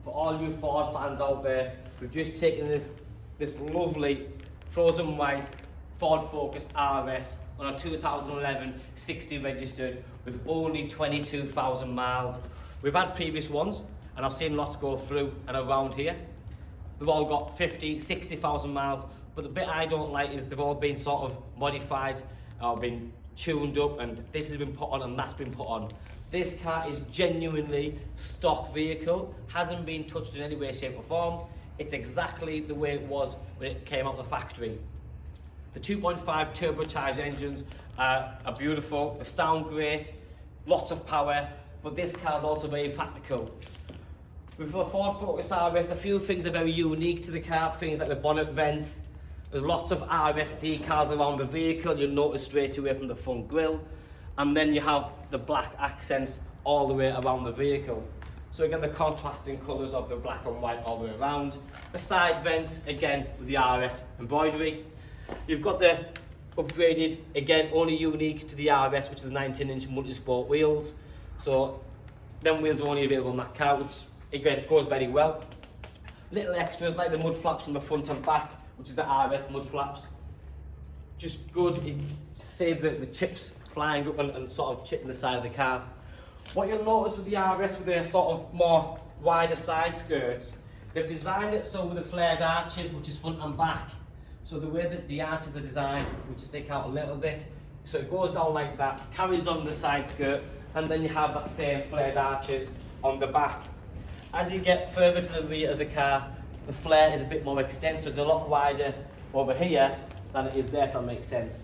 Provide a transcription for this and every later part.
for all you Ford fans out there, we've just taken this lovely frozen white Ford Focus RS on a 2011 60 registered with only 22,000 miles. We've had previous ones and I've seen lots go through and around here. They've all got 50, 60,000 miles, but the bit I don't like is they've all been sort of modified or been tuned up, and this has been put on and that's been put on. This car is genuinely stock vehicle, hasn't been touched in any way, shape or form. It's exactly the way it was when it came out of the factory. The 2.5 turbocharged engines are beautiful, they sound great, lots of power, but this car is also very practical. With the Ford Focus RS, a few things are very unique to the car, things like the bonnet vents. There's lots of RS decals around the vehicle, you'll notice straight away from the front grille. And then you have the black accents all the way around the vehicle. So again, the contrasting colours of the black and white all the way around. The side vents, again, with the RS embroidery. You've got the upgraded, again, only unique to the RS, which is the 19-inch multi-sport wheels. So, them wheels are only available on that car, which, again, goes very well. Little extras like the mud flaps on the front and back, which is the RS mud flaps. Just good, it saves the chips flying up and sort of chipping the side of the car. What you'll notice with the RS, with their sort of more wider side skirts, they've designed it so with the flared arches, which is front and back. So the way that the arches are designed, which stick out a little bit, so it goes down like that, carries on the side skirt, and then you have that same flared arches on the back. As you get further to the rear of the car, the flare is a bit more extended, so it's a lot wider over here than it is there, if that makes sense.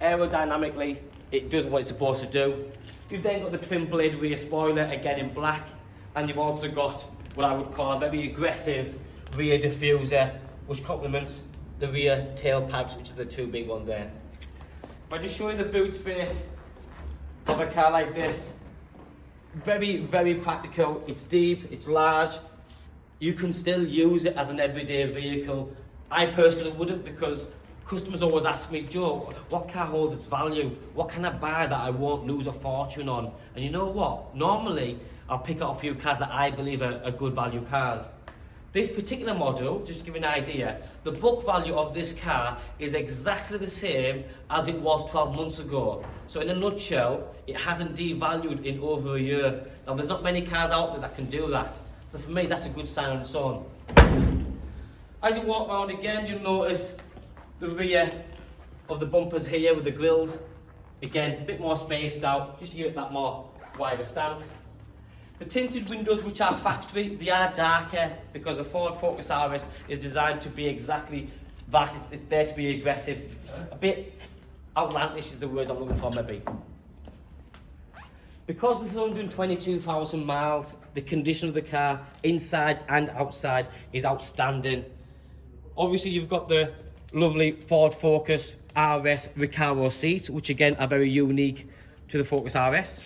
Aerodynamically, it does what it's supposed to do. You've then got the twin blade rear spoiler, again in black, and you've also got what I would call a very aggressive rear diffuser, which complements the rear tailpipes, which are the two big ones there. If I just show you the boot space of a car like this, very, very practical. It's deep, it's large. You can still use it as an everyday vehicle. I personally wouldn't, because customers always ask me, Joe, what car holds its value? What can I buy that I won't lose a fortune on? And you know what? Normally, I'll pick out a few cars that I believe are good value cars. This particular model, just to give you an idea, the book value of this car is exactly the same as it was 12 months ago. So in a nutshell, it hasn't devalued in over a year. Now there's not many cars out there that can do that. So for me, that's a good sign on its own. As you walk around again, you'll notice the rear of the bumpers here with the grills. Again, a bit more spaced out, just to give it that more wider stance. The tinted windows, which are factory, they are darker because the Ford Focus RS is designed to be exactly that. It's there to be aggressive. A bit outlandish is the words I'm looking for, maybe. Because this is 122,000 miles, the condition of the car, inside and outside, is outstanding. Obviously, you've got the lovely Ford Focus RS Recaro seats, which again are very unique to the Focus RS.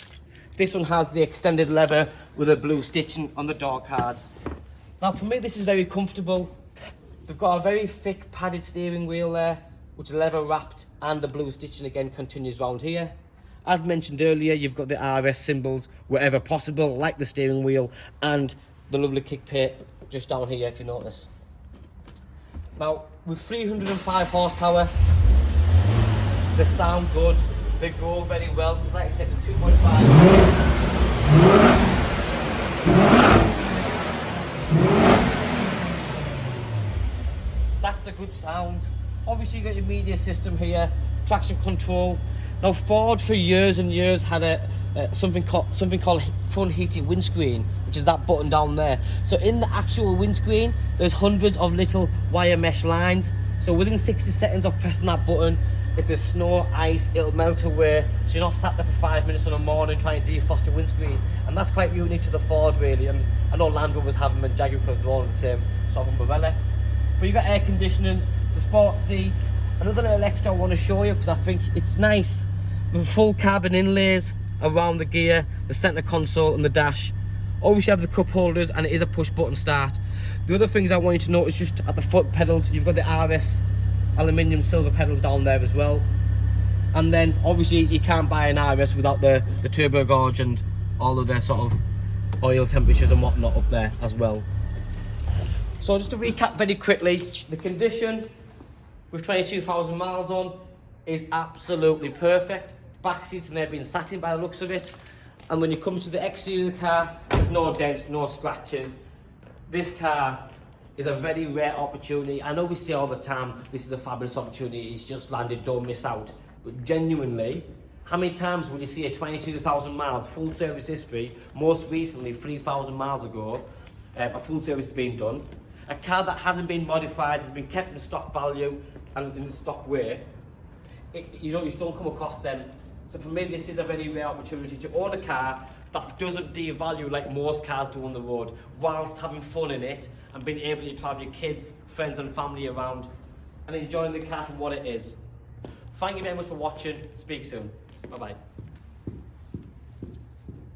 This one has the extended leather with a blue stitching on the door cards. Now for me, this is very comfortable. They've got a very thick padded steering wheel there, which is leather wrapped, and the blue stitching again continues round here. As mentioned earlier, you've got the RS symbols wherever possible, like the steering wheel and the lovely kick plate just down here, if you notice. Now, with 305 horsepower, they sound good. They go very well, because like I said, it's a 2.5. That's a good sound. Obviously, you got your media system here, traction control. Now, Ford for years and years had something called front heated windscreen, which is that button down there. So in the actual windscreen, there's hundreds of little wire mesh lines. So within 60 seconds of pressing that button, if there's snow, ice, it'll melt away, so you're not sat there for 5 minutes in the morning trying to defrost your windscreen. And that's quite unique to the Ford, really. And I know Land Rovers have them and Jaguar, because they're all the same sort of umbrella. But you've got air conditioning, the sports seats. Another little extra I want to show you, because I think it's nice. The full carbon inlays around the gear, the centre console and the dash. Obviously you have the cup holders, and it is a push button start. The other things I want you to notice, just at the foot pedals, you've got the RS aluminium silver pedals down there as well. And then obviously you can't buy an RS without the turbo gauge and all of their sort of oil temperatures and whatnot up there as well. So just to recap very quickly, the condition with 22,000 miles on is absolutely perfect. Back seats have never been sat in by the looks of it. And when you come to the exterior of the car, there's no dents, no scratches. This car is a very rare opportunity. I know we say all the time, this is a fabulous opportunity, it's just landed, don't miss out. But genuinely, how many times will you see a 22,000 miles, full service history, most recently 3,000 miles ago, a full service has been done. A car that hasn't been modified, has been kept in stock value and in the stock way. You just don't come across them. So for me, this is a very rare opportunity to own a car that doesn't devalue like most cars do on the road, whilst having fun in it and being able to travel your kids, friends and family around and enjoying the car for what it is. Thank you very much for watching. Speak soon. Bye bye.